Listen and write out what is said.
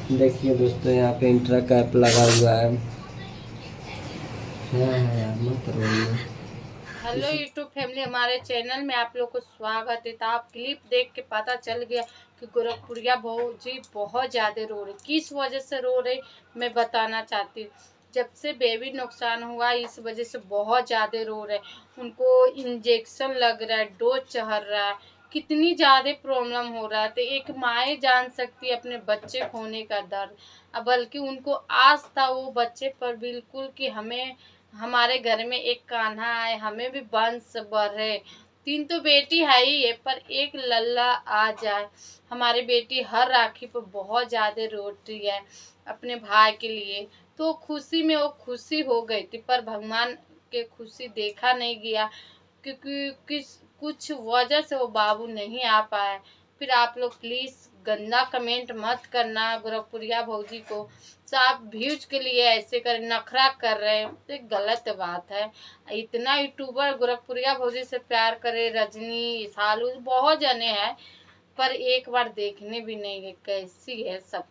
देखिए दोस्तों, यहाँ पे इंट्रा कैप लगा हुआ है। यार मत रोइए। हेलो यूट्यूब फैमिली, हमारे चैनल में आप लोग को स्वागत है। तो आप क्लिप देख के पता चल गया कि गोरखपुरिया जी बहुत ज़्यादा रो रहे। किस वजह से रो रहे मैं बताना चाहती हूँ। जब से बेबी नुकसान हुआ इस वजह से बहुत ज़्यादा रो रहे। उनको इंजेक्शन लग रहा है, डोज चढ़ रहा है, कितनी ज़्यादा प्रॉब्लम हो रहा है। तो एक माँ जान सकती है अपने बच्चे खोने का दर्द। बल्कि उनको आस था वो बच्चे पर बिल्कुल कि हमें हमारे घर में एक कान्हा आए, हमें भी वंश बढ़े। तीन तो बेटी है ही है, पर एक लल्ला आ जाए। हमारी बेटी हर राखी पर बहुत ज़्यादा रोती है अपने भाई के लिए। तो खुशी में वो खुशी हो गई थी, पर भगवान के खुशी देखा नहीं गया, क्योंकि कुछ वजह से वो बाबू नहीं आ पाया। फिर आप लोग प्लीज़ गंदा कमेंट मत करना गोरखपुरिया भौजी को। साफ व्यूज के लिए ऐसे कर नखरा कर रहे हैं तो गलत बात है। इतना यूट्यूबर गोरखपुरिया भौजी से प्यार करे, रजनी सालू बहुत जने हैं, पर एक बार देखने भी नहीं गए। कैसी है सब